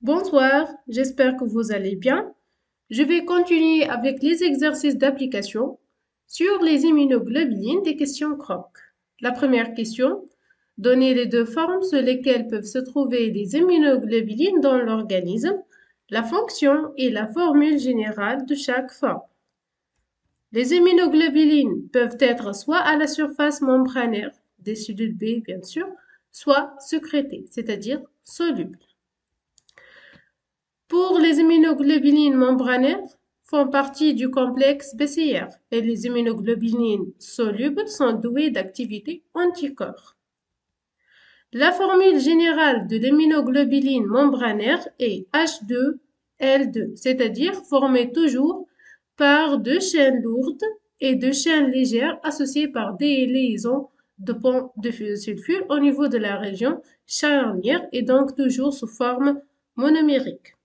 Bonsoir, j'espère que vous allez bien. Je vais continuer avec les exercices d'application sur les immunoglobulines des questions croques. La première question, donnez les deux formes sur lesquelles peuvent se trouver les immunoglobulines dans l'organisme, la fonction et la formule générale de chaque forme. Les immunoglobulines peuvent être soit à la surface membranaire des cellules B, bien sûr, soit sécrétées, c'est-à-dire solubles. Pour les immunoglobulines membranaires, font partie du complexe BCR et les immunoglobulines solubles sont douées d'activité anticorps. La formule générale de l'immunoglobuline membranaire est H2L2, c'est-à-dire formée toujours par deux chaînes lourdes et deux chaînes légères associées par des liaisons de ponts de sulfure au niveau de la région charnière et donc toujours sous forme monomérique.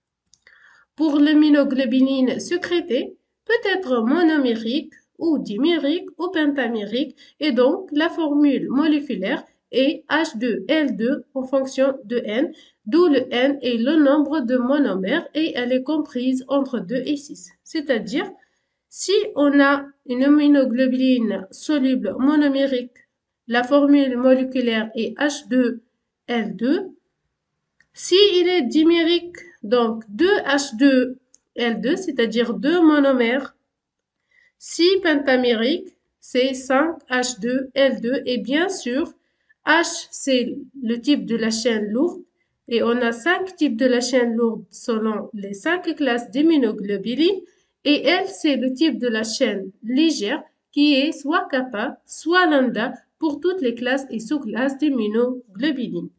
Pour l'immunoglobuline sécrétée, peut être monomérique ou dimérique ou pentamérique et donc la formule moléculaire est H2L2 en fonction de N, d'où le N est le nombre de monomères et elle est comprise entre 2 et 6. C'est-à-dire, si on a une immunoglobuline soluble monomérique, la formule moléculaire est H2L2. S'il est dimérique, donc 2H2L2, c'est-à-dire 2 monomères. Si pentamérique, c'est 5H2L2. Et bien sûr, H, c'est le type de la chaîne lourde. Et on a 5 types de la chaîne lourde selon les 5 classes d'immunoglobulines. Et L, c'est le type de la chaîne légère qui est soit kappa, soit lambda pour toutes les classes et sous-classes d'immunoglobulines.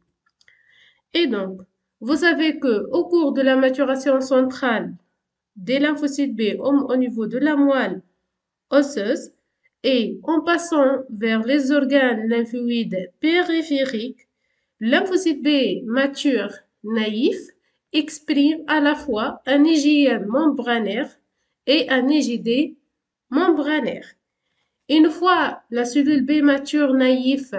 Et donc, vous savez qu'au cours de la maturation centrale des lymphocytes B au niveau de la moelle osseuse et en passant vers les organes lymphoïdes périphériques, le lymphocyte B mature naïf exprime à la fois un IgM membranaire et un IgD membranaire. Une fois la cellule B mature naïf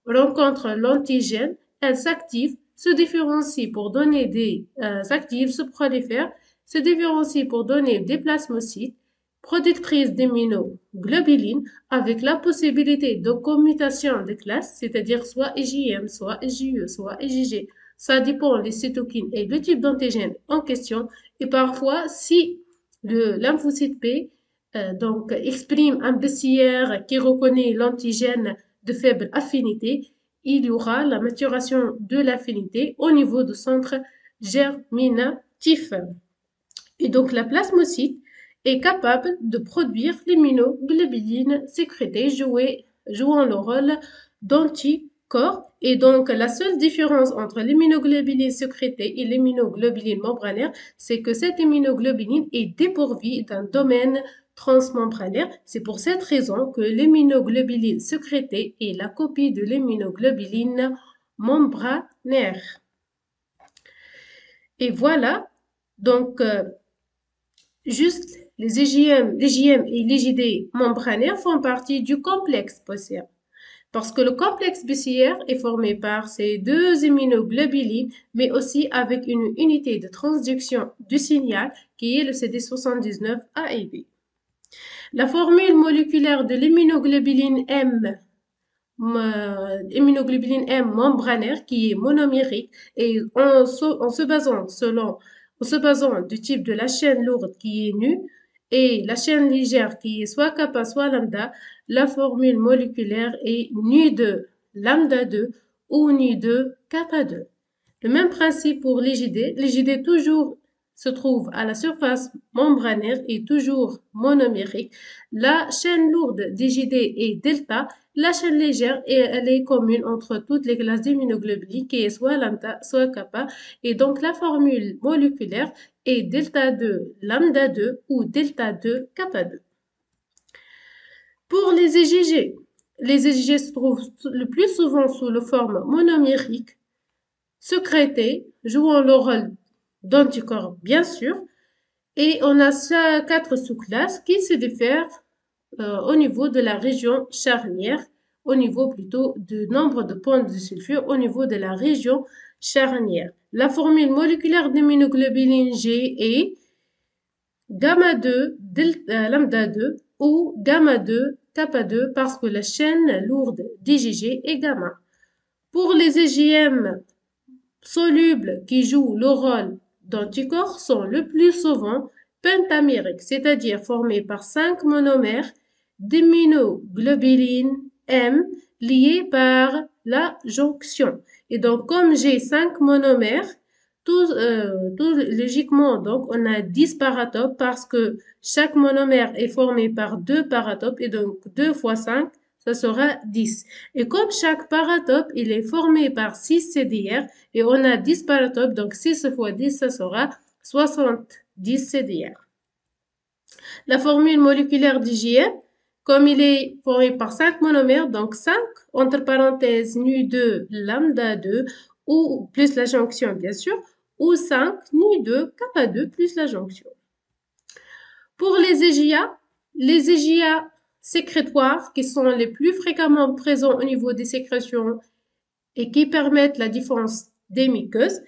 rencontre l'antigène, elle s'active, se différencie pour donner des active, se prolifère, se différencie pour donner des plasmocytes, productrices d'immunoglobulines avec la possibilité de commutation de classe, c'est-à-dire soit IgM, soit IgE, soit IgG. Ça dépend des cytokines et le type d'antigène en question. Et parfois, si le lymphocyte B donc exprime un BCR qui reconnaît l'antigène de faible affinité, il y aura la maturation de l'affinité au niveau du centre germinatif. Et donc la plasmocyte est capable de produire l'immunoglobulines sécrétées jouant le rôle d'anticorps. Et donc la seule différence entre l'immunoglobuline sécrétée et l'immunoglobuline membranaire, c'est que cette immunoglobuline est dépourvue d'un domaine transmembranaire. C'est pour cette raison que l'immunoglobuline sécrétée est la copie de l'immunoglobuline membranaire. Et voilà, donc juste les IgM et l'IgD membranaires font partie du complexe BCR. Parce que le complexe BCR est formé par ces deux immunoglobulines, mais aussi avec une unité de transduction du signal qui est le CD79A et B. La formule moléculaire de l'immunoglobuline M membranaire qui est monomérique et en se basant du type de la chaîne lourde qui est nue et la chaîne légère qui est soit kappa soit lambda, la formule moléculaire est nu2 lambda 2 ou nu2 kappa 2. Le même principe pour l'IgD. L'IgD toujours se trouve à la surface membranaire et toujours monomérique. La chaîne lourde d'IgD est delta. La chaîne légère, elle est commune entre toutes les classes d'immunoglobulines qui est soit lambda, soit kappa. Et donc la formule moléculaire est delta 2 lambda 2 ou delta 2 kappa 2. Pour les IgG se trouvent le plus souvent sous la forme monomérique, sécrétés, jouant le rôle d'anticorps bien sûr, et on a 4 sous-classes qui se diffèrent au niveau de la région charnière, au niveau plutôt du nombre de ponts de sulfure, au niveau de la région charnière. La formule moléculaire d'immunoglobuline G est gamma 2 lambda 2 ou gamma 2 kappa 2 parce que la chaîne lourde d'IgG est gamma. Pour les IgM solubles qui jouent le rôle d'anticorps sont le plus souvent pentamériques, c'est-à-dire formés par 5 monomères d'immunoglobuline M liés par la jonction. Et donc, comme j'ai 5 monomères, logiquement, donc, on a 10 paratopes parce que chaque monomère est formé par 2 paratopes et donc 2 fois 5, ça sera 10. Et comme chaque paratope, il est formé par 6 CDR et on a 10 paratopes, donc 6 fois 10, ça sera 70 CDR. La formule moléculaire d'IgM, comme il est formé par 5 monomères, donc 5 entre parenthèses nu2 lambda 2 ou plus la jonction bien sûr, ou 5 nu2 kappa 2 plus la jonction. Pour les EGA sécrétoires qui sont les plus fréquemment présents au niveau des sécrétions et qui permettent la défense des muqueuses,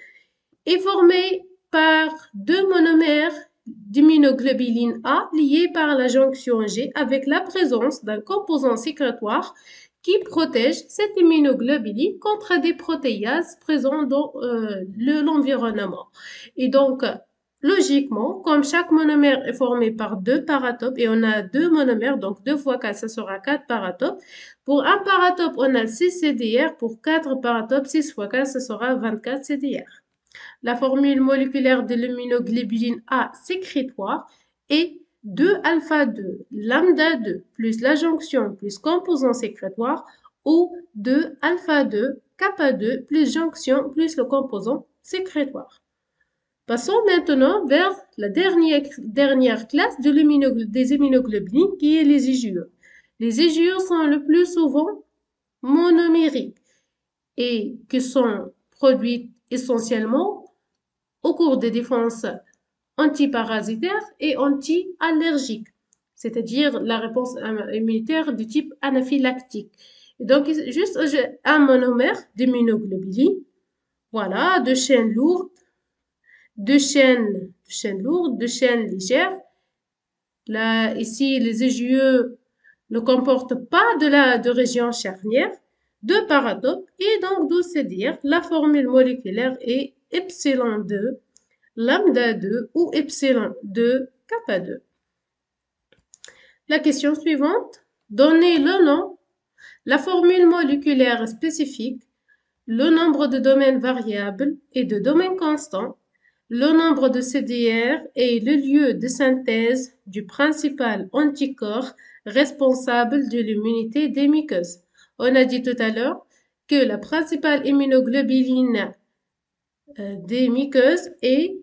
est formé par 2 monomères d'immunoglobuline A liés par la jonction G avec la présence d'un composant sécrétoire qui protège cette immunoglobuline contre des protéases présentes dans l'environnement. Et donc, logiquement, comme chaque monomère est formé par 2 paratopes et on a 2 monomères, donc 2 fois 4, ça sera 4 paratopes. Pour un paratope, on a 6 CDR. Pour 4 paratopes, 6 fois 4, ça sera 24 CDR. La formule moléculaire de l'immunoglobuline A sécrétoire est 2-alpha-2 lambda 2 plus la jonction plus composant sécrétoire ou 2-alpha-2 kappa 2 plus jonction plus le composant sécrétoire. Passons maintenant vers la dernière classe des immunoglobulines qui est les IgE. Les IgE sont le plus souvent monomériques et qui sont produites essentiellement au cours des défenses antiparasitaires et anti-allergiques, c'est-à-dire la réponse immunitaire du type anaphylactique. Et donc, juste un monomère d'immunoglobuline, voilà, de chaînes lourdes, de chaînes lourdes, de chaînes légères. Là, ici, les IgE ne comportent pas de région charnière, de paratopes et donc d'où c'est dire la formule moléculaire est epsilon 2 lambda 2 ou epsilon 2 kappa 2. La question suivante, donnez le nom, la formule moléculaire spécifique, le nombre de domaines variables et de domaines constants, le nombre de CDR et le lieu de synthèse du principal anticorps responsable de l'immunité des muqueuses. On a dit tout à l'heure que la principale immunoglobuline des muqueuses est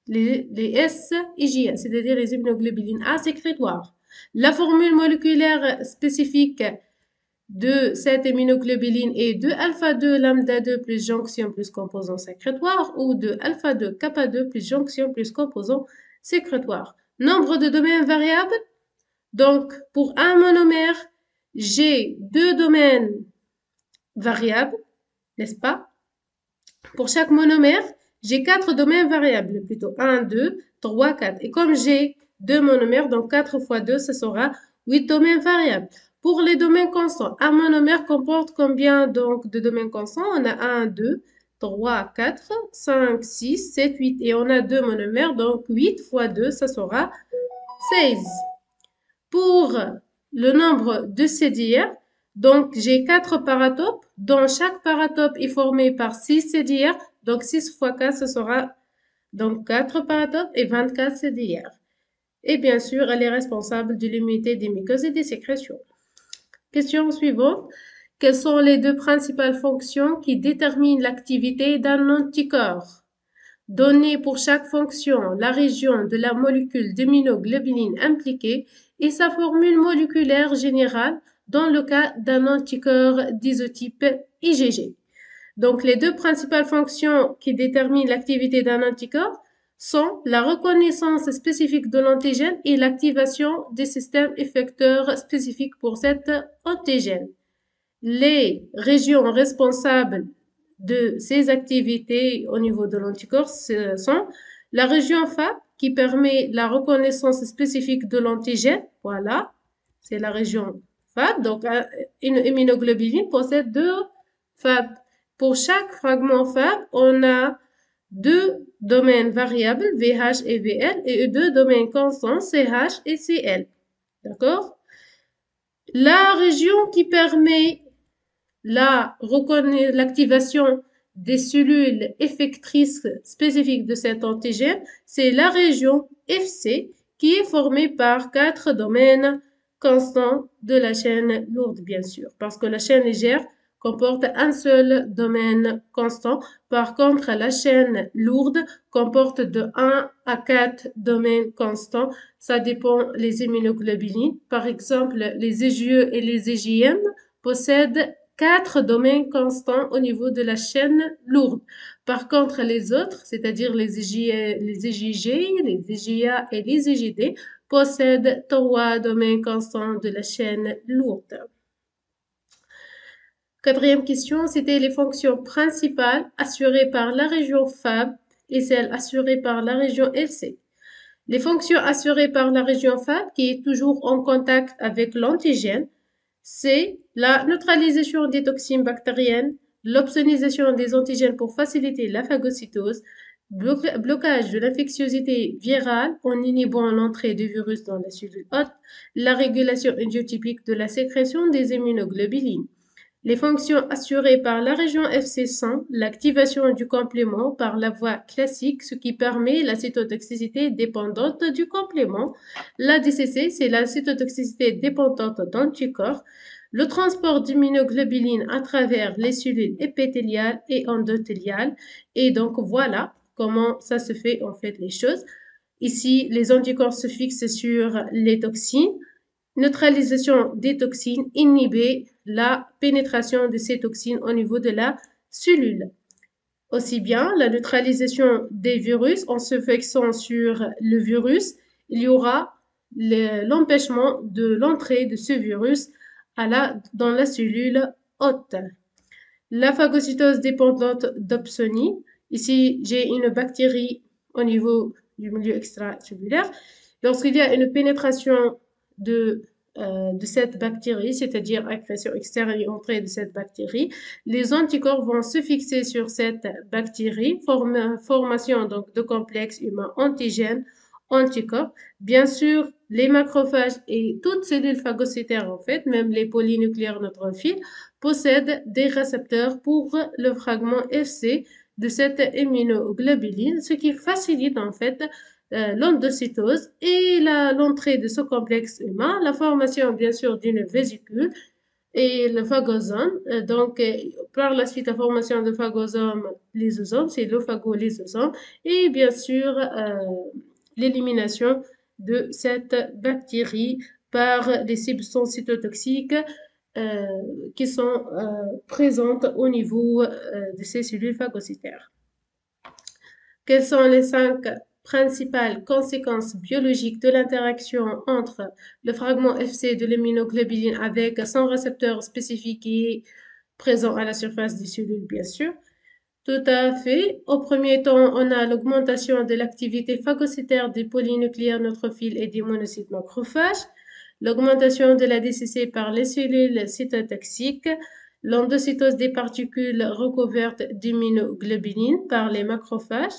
les SIGA, c'est-à-dire les immunoglobulines A sécrétoires. La formule moléculaire spécifique de cette immunoglobuline est 2-alpha-2 lambda 2 plus jonction plus composant sécrétoire ou 2-alpha-2 kappa 2 plus jonction plus composant sécrétoire. Nombre de domaines variables. Donc, pour un monomère, j'ai 2 domaines variables, n'est-ce pas? Pour chaque monomère, j'ai 4 domaines variables, plutôt 1, 2, 3, 4. Et comme j'ai 2 monomères, donc 4 fois 2, ce sera 8 domaines variables. Pour les domaines constants, un monomère comporte combien donc de domaines constants? On a 1, 2, 3, 4, 5, 6, 7, 8. Et on a 2 monomères, donc 8 fois 2, ça sera 16. Pour le nombre de CDR, donc j'ai 4 paratopes, dont chaque paratope est formé par 6 CDR. Donc 6 fois 4, ce sera donc 4 paratopes et 24 CDR. Et bien sûr, elle est responsable de l'immunité des muqueuses et des sécrétions. Question suivante. Quelles sont les 2 principales fonctions qui déterminent l'activité d'un anticorps? Donnez pour chaque fonction la région de la molécule d'immunoglobuline impliquée et sa formule moléculaire générale dans le cas d'un anticorps d'isotype IgG. Donc, les 2 principales fonctions qui déterminent l'activité d'un anticorps sont la reconnaissance spécifique de l'antigène et l'activation des systèmes effecteurs spécifiques pour cet antigène. Les régions responsables de ces activités au niveau de l'anticorps sont la région FAB qui permet la reconnaissance spécifique de l'antigène. Voilà, c'est la région FAB. Donc, une immunoglobuline possède deux FAB. Pour chaque fragment FAB, on a deux domaines variables, VH et VL, et deux domaines constants, CH et CL. D'accord? La région qui permet l'activation des cellules effectrices spécifiques de cet antigène, c'est la région FC qui est formée par 4 domaines constants de la chaîne lourde, bien sûr, parce que la chaîne légère comporte un seul domaine constant. Par contre, la chaîne lourde comporte de 1 à 4 domaines constants. Ça dépend les immunoglobulines. Par exemple, les IgE et les IgM possèdent 4 domaines constants au niveau de la chaîne lourde. Par contre, les autres, c'est-à-dire les IgG, les IgA et les IgD, possèdent 3 domaines constants de la chaîne lourde. Quatrième question, c'était les fonctions principales assurées par la région FAB et celles assurées par la région FC. Les fonctions assurées par la région FAB, qui est toujours en contact avec l'antigène, c'est la neutralisation des toxines bactériennes, l'opsonisation des antigènes pour faciliter la phagocytose, blocage de l'infectiosité virale en inhibant l'entrée du virus dans la cellule hôte, la régulation édiotypique de la sécrétion des immunoglobulines. Les fonctions assurées par la région FC sont l'activation du complément par la voie classique, ce qui permet la cytotoxicité dépendante du complément. La DCC, c'est la cytotoxicité dépendante d'anticorps. Le transport d'immunoglobulines à travers les cellules épithéliales et endothéliales. Et donc, voilà comment ça se fait en fait les choses. Ici, les anticorps se fixent sur les toxines. Neutralisation des toxines, inhiber la pénétration de ces toxines au niveau de la cellule. Aussi bien la neutralisation des virus, en se fixant sur le virus, il y aura l'empêchement de l'entrée de ce virus dans la cellule hôte. La phagocytose dépendante d'opsonie. Ici, j'ai une bactérie au niveau du milieu extracellulaire. Lorsqu'il y a une pénétration de cette bactérie, c'est-à-dire agression externe et entrée de cette bactérie, les anticorps vont se fixer sur cette bactérie, formation donc de complexes humains antigènes, anticorps. Bien sûr, les macrophages et toutes cellules phagocytaires, en fait, même les polynucléaires neutrophiles, possèdent des récepteurs pour le fragment FC de cette immunoglobuline, ce qui facilite en fait l'endocytose et l'entrée de ce complexe humain, la formation bien sûr d'une vésicule et le phagosome. Donc, par la suite, la formation de phagosome, lysosome, c'est l'ophagolysosome, et bien sûr, l'élimination de cette bactérie par des substances cytotoxiques qui sont présentes au niveau de ces cellules phagocytaires. Quelles sont les 5 principales conséquences biologiques de l'interaction entre le fragment FC de l'immunoglobuline avec son récepteur spécifique qui est présent à la surface des cellules, bien sûr? Tout à fait. Au premier temps, on a l'augmentation de l'activité phagocytaire des polynucléaires neutrophiles et des monocytes macrophages, l'augmentation de la DCC par les cellules cytotoxiques, l'endocytose des particules recouvertes d'immunoglobulines par les macrophages,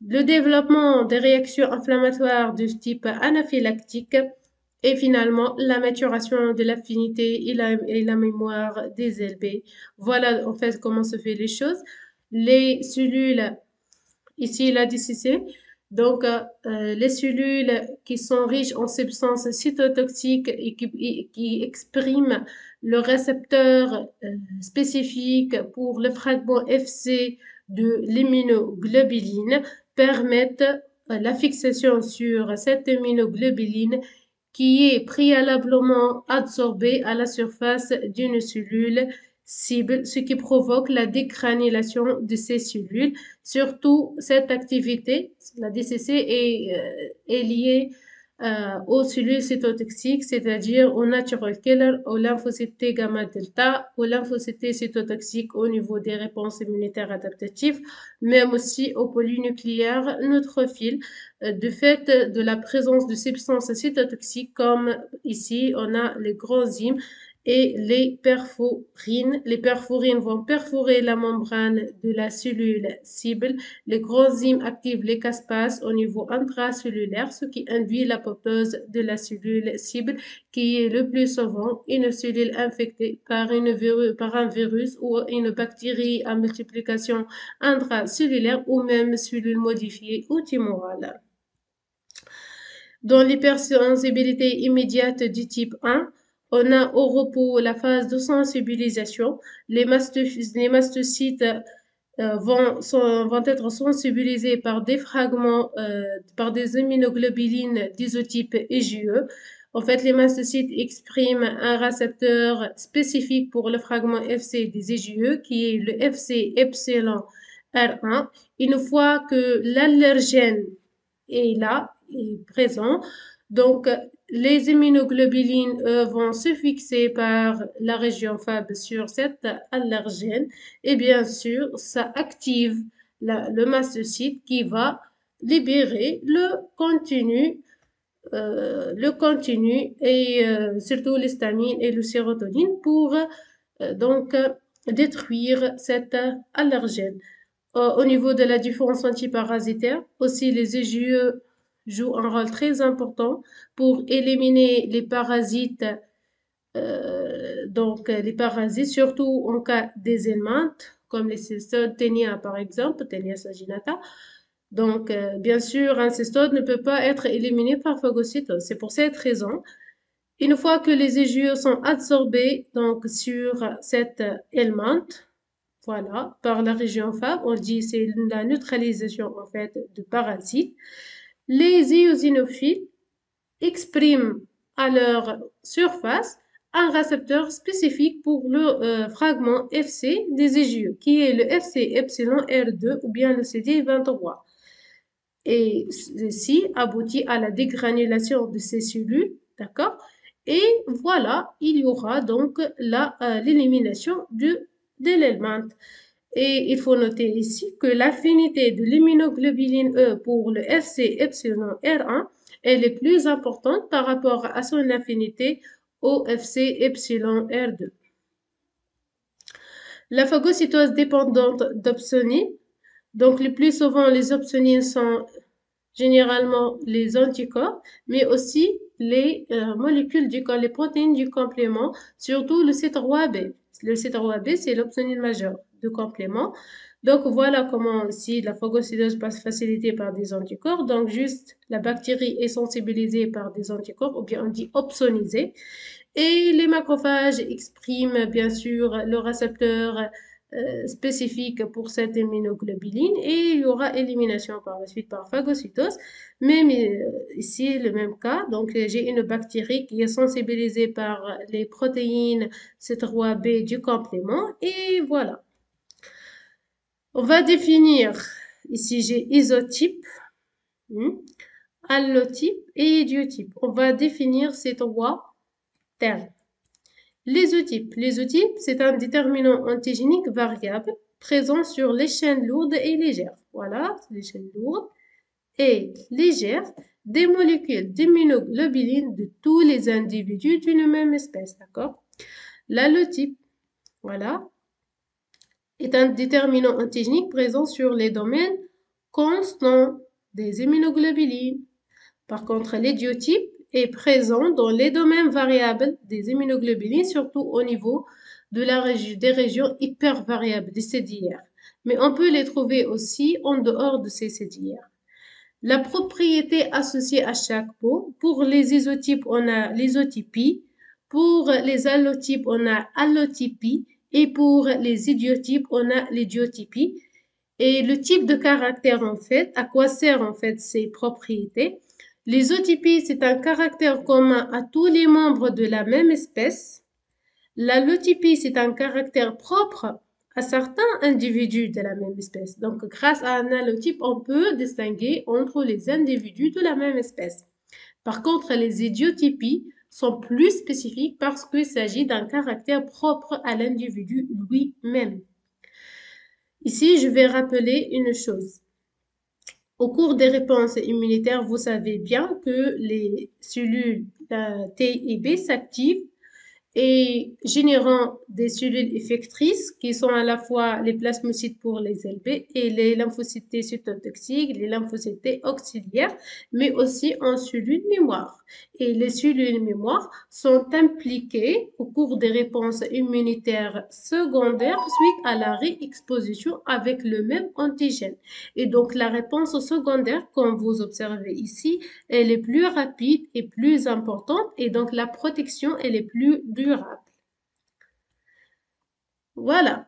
le développement des réactions inflammatoires de type anaphylactique et finalement la maturation de l'affinité et la mémoire des LB. Voilà en fait comment se fait les choses. Les cellules, ici la DCC, donc les cellules qui sont riches en substances cytotoxiques et qui expriment le récepteur spécifique pour le fragment FC de l'immunoglobuline permettent la fixation sur cette immunoglobuline qui est préalablement absorbée à la surface d'une cellule cible, ce qui provoque la dégranulation de ces cellules. Surtout, cette activité, la DCC, est liée aux cellules cytotoxiques, c'est-à-dire aux natural killers, aux lymphocytes T gamma delta, aux lymphocytes T cytotoxiques au niveau des réponses immunitaires adaptatives, même aussi aux polynucléaires neutrophiles, du fait de la présence de substances cytotoxiques comme ici on a les granzymes et les perforines. Les perforines vont perforer la membrane de la cellule cible. Les granzymes activent les caspases au niveau intracellulaire, ce qui induit l'apoptose de la cellule cible, qui est le plus souvent une cellule infectée par un virus ou une bactérie à multiplication intracellulaire ou même cellule modifiée ou tumorale. Dans l'hypersensibilité immédiate du type 1, on a au repos la phase de sensibilisation. Les mastocytes vont être sensibilisés par des fragments, par des immunoglobulines d'isotype IgE. En fait, les mastocytes expriment un récepteur spécifique pour le fragment FC des IgE, qui est le FC epsilon R1. Une fois que l'allergène est là, est présent, donc les immunoglobulines vont se fixer par la région Fab sur cet allergène et bien sûr, ça active le mastocyte qui va libérer le continu et surtout l'histamine et le sérotonine pour donc détruire cet allergène. Au niveau de la défense antiparasitaire, aussi les IgE jouent un rôle très important pour éliminer les parasites, les parasites, surtout en cas des helminthes, comme les cystodes ténia par exemple, Ténia saginata. Donc, bien sûr, un cystode ne peut pas être éliminé par phagocytose. C'est pour cette raison. Une fois que les IgE sont absorbés donc, sur cette helminthe, voilà, par la région Fab, on dit c'est la neutralisation en fait de parasites. Les éosinophiles expriment à leur surface un récepteur spécifique pour le fragment FC des IgE, qui est le FC epsilon R2 ou bien le CD23. Et ceci aboutit à la dégranulation de ces cellules, d'accord? Et voilà, il y aura donc l'élimination de l'helminthe. Et il faut noter ici que l'affinité de l'immunoglobuline E pour le FC epsilon R1 elle est plus importante par rapport à son affinité au FC epsilon R2. La phagocytose dépendante d'opsonine. Donc, le plus souvent, les opsonines sont généralement les anticorps, mais aussi les molécules les protéines du complément, surtout le C3b. Le C3b, c'est l'opsonine majeure de complément. Donc, voilà comment aussi la phagocytose passe facilitée par des anticorps. Donc, juste la bactérie est sensibilisée par des anticorps, ou bien on dit opsonisée. Et les macrophages expriment bien sûr le récepteur spécifique pour cette immunoglobuline et il y aura élimination par la suite par phagocytose. Mais ici, le même cas, donc j'ai une bactérie qui est sensibilisée par les protéines C3b du complément et voilà. On va définir, ici j'ai isotype, allotype et idiotype. On va définir ces trois termes. L'isotype, c'est un déterminant antigénique variable présent sur les chaînes lourdes et légères. Voilà, les chaînes lourdes et légères des molécules d'immunoglobulines de tous les individus d'une même espèce, d'accord? L'allotype, voilà, est un déterminant antigénique présent sur les domaines constants des immunoglobulines. Par contre, l'idiotype est présent dans les domaines variables des immunoglobulines, surtout au niveau des régions hypervariables des CDR. Mais on peut les trouver aussi en dehors de ces CDR. La propriété associée à chaque pot, pour les isotypes, on a l'isotypie, pour les allotypes, on a allotypie, et pour les idiotypes, on a l'idiotypie. Et le type de caractère, en fait, à quoi servent en fait ces propriétés? L'isotypie, c'est un caractère commun à tous les membres de la même espèce. L'allotypie, c'est un caractère propre à certains individus de la même espèce. Donc, grâce à un allotype, on peut distinguer entre les individus de la même espèce. Par contre, les idiotypies sont plus spécifiques parce qu'il s'agit d'un caractère propre à l'individu lui-même. Ici, je vais rappeler une chose. Au cours des réponses immunitaires, vous savez bien que les cellules T et B s'activent et générant des cellules effectrices qui sont à la fois les plasmocytes pour les LB et les lymphocytes T cytotoxiques, les lymphocytes T auxiliaires, mais aussi en cellules mémoire. Et les cellules mémoire sont impliquées au cours des réponses immunitaires secondaires suite à la réexposition avec le même antigène. Et donc la réponse secondaire, comme vous observez ici, elle est plus rapide et plus importante et donc la protection, elle est plus durable. Voilà,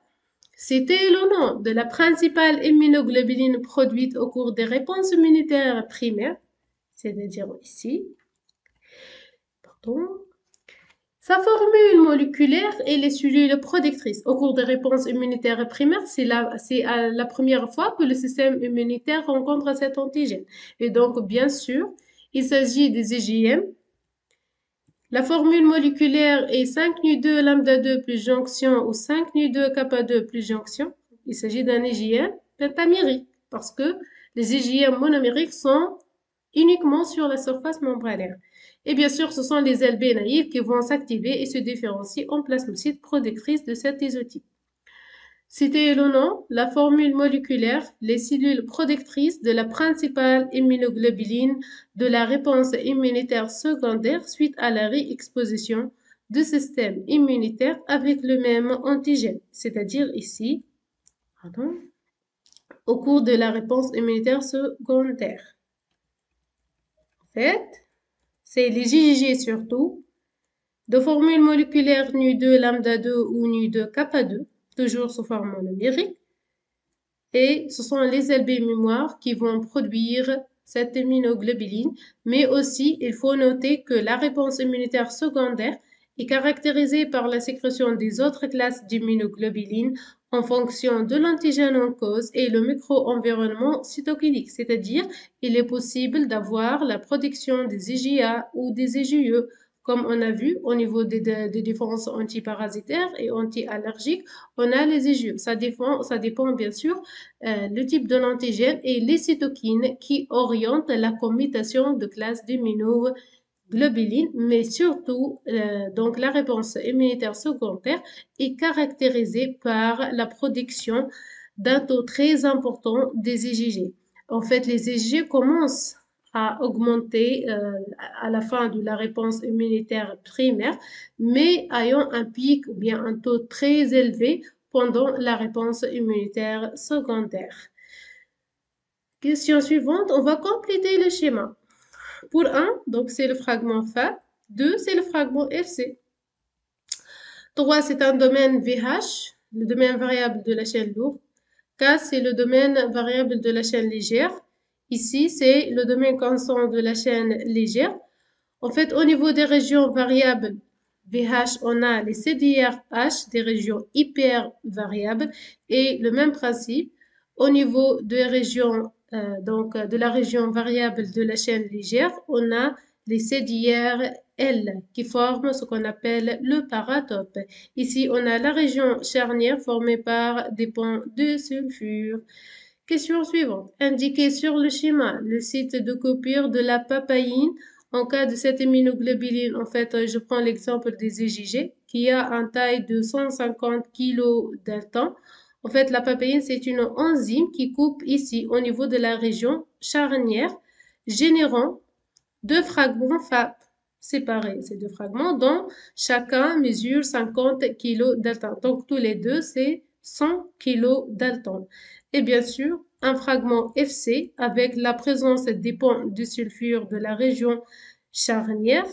c'était le nom de la principale immunoglobuline produite au cours des réponses immunitaires primaires, c'est-à-dire ici. Pardon. Sa formule moléculaire et les cellules protectrices. Au cours des réponses immunitaires primaires, c'est la première fois que le système immunitaire rencontre cet antigène. Et donc, bien sûr, il s'agit des IgM. La formule moléculaire est 5Nu2 lambda 2 plus jonction ou 5Nu2 kappa 2 plus jonction. Il s'agit d'un IgM pentamérique parce que les IgM monomériques sont uniquement sur la surface membranaire. Et bien sûr, ce sont les LB naïfs qui vont s'activer et se différencier en plasmocytes protectrices de cet isotype. C'était le nom, la formule moléculaire, les cellules protectrices de la principale immunoglobuline de la réponse immunitaire secondaire suite à la réexposition du système immunitaire avec le même antigène, c'est-à-dire ici, au cours de la réponse immunitaire secondaire. En fait, c'est les IgG surtout, de formule moléculaire Nu2 lambda 2 ou Nu2 kappa 2, toujours sous forme monomérique. Et ce sont les LB mémoire qui vont produire cette immunoglobuline, mais aussi il faut noter que la réponse immunitaire secondaire est caractérisée par la sécrétion des autres classes d'immunoglobulines en fonction de l'antigène en cause et le micro-environnement cytokinique, c'est-à-dire il est possible d'avoir la production des IgA ou des IgE, comme on a vu au niveau des défenses antiparasitaires et anti-allergiques, on a les IgE. Ça dépend bien sûr le type de l'antigène et les cytokines qui orientent la commutation de classes d'immunoglobulines, mais surtout, donc la réponse immunitaire secondaire est caractérisée par la production d'un taux très important des IgG. En fait, les IgG commencent à augmenter à la fin de la réponse immunitaire primaire, mais ayant un pic ou bien un taux très élevé pendant la réponse immunitaire secondaire. Question suivante, on va compléter le schéma. Pour 1, donc c'est le fragment FAB. 2, c'est le fragment FC. 3, c'est un domaine VH, le domaine variable de la chaîne lourde. 4, c'est le domaine variable de la chaîne légère. Ici, c'est le domaine constant de la chaîne légère. En fait, au niveau des régions variables VH, on a les CDRH, des régions hyper variables, et le même principe. Au niveau des régions, donc de la région variable de la chaîne légère, on a les CDRL qui forment ce qu'on appelle le paratope. Ici, on a la région charnière formée par des ponts de sulfure. Question suivante. Indiquez sur le schéma le site de coupure de la papaïne en cas de cette immunoglobuline. En fait, je prends l'exemple des IgG qui a une taille de 150 kg dalton. En fait, la papaïne, c'est une enzyme qui coupe ici au niveau de la région charnière, générant deux fragments FAP séparés. Ces deux fragments dont chacun mesure 50 kg dalton. Donc, tous les deux, c'est 100 kg dalton. Et bien sûr, un fragment FC avec la présence des ponts de sulfure de la région charnière.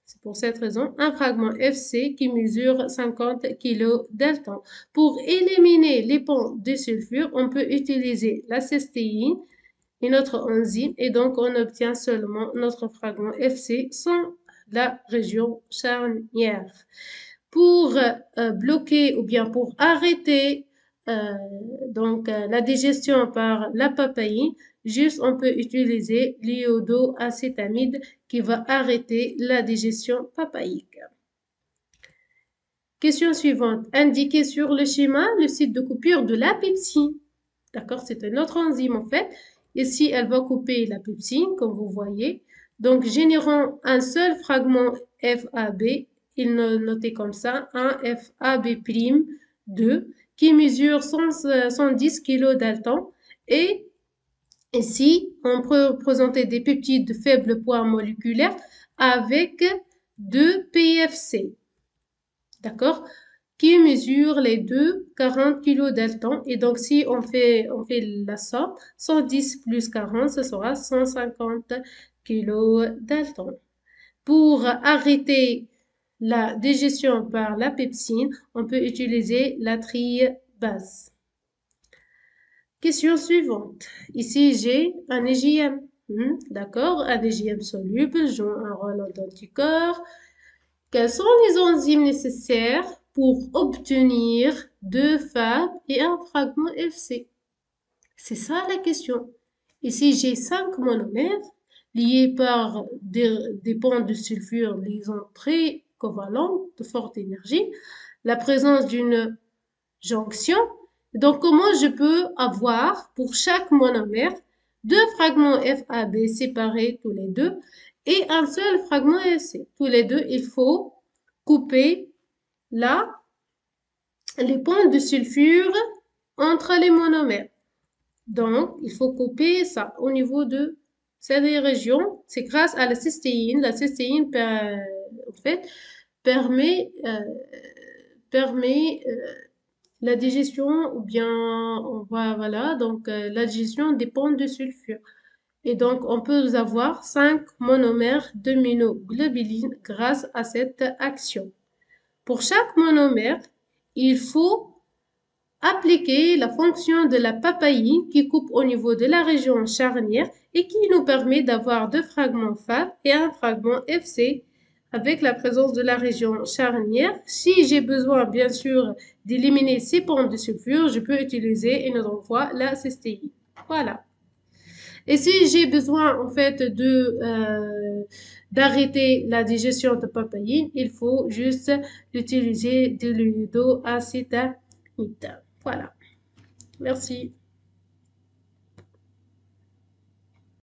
C'est pour cette raison, un fragment FC qui mesure 50 kg dalton. Pour éliminer les ponts de sulfure, on peut utiliser la cystéine, une autre enzyme, et donc on obtient seulement notre fragment FC sans la région charnière. Pour bloquer ou bien pour arrêter la digestion par la papaïne, juste on peut utiliser l'iodoacétamide qui va arrêter la digestion papaïque. Question suivante. Indiquez sur le schéma le site de coupure de la pepsine. D'accord, c'est une autre enzyme en fait. Ici, elle va couper la pepsine, comme vous voyez. Donc, générant un seul fragment FAB, il est noté comme ça, un FAB'2, qui mesure 110 kg d'Alton. Et ici, on peut présenter des peptides de faible poids moléculaire avec 2 PFC. D'accord? Qui mesure les deux 40 kg d'Alton. Et donc, si on fait la somme, 110 plus 40, ce sera 150 kg d'Alton. Pour arrêter la digestion par la pepsine, on peut utiliser la triebase. Question suivante. Ici, j'ai un IgM. D'accord? Un IgM soluble joue un rôle en anticorps. Quelles sont les enzymes nécessaires pour obtenir 2 FAB et un fragment FC? C'est ça la question. Ici, j'ai 5 monomères liés par des ponts de sulfure liaison très covalente de forte énergie, la présence d'une jonction. Donc, comment je peux avoir pour chaque monomère 2 fragments FAB séparés tous les deux et un seul fragment FC. Tous les deux, il faut couper là les ponts de sulfure entre les monomères. Donc, il faut couper ça au niveau de cette région. C'est grâce à la cystéine. La cystéine, en fait, permet la digestion ou bien, voilà, donc la digestion des ponts de sulfure. Et donc, on peut avoir 5 monomères d'immunoglobulines grâce à cette action. Pour chaque monomère, il faut appliquer la fonction de la papaïne qui coupe au niveau de la région charnière et qui nous permet d'avoir 2 fragments FAB et un fragment FC avec la présence de la région charnière. Si j'ai besoin, bien sûr, d'éliminer ces ponts de sulfure, je peux utiliser une autre fois la cystéine. Voilà. Et si j'ai besoin, en fait, d'arrêter la digestion de papaïne, il faut juste utiliser de l'iodoacétamide. Voilà. Merci.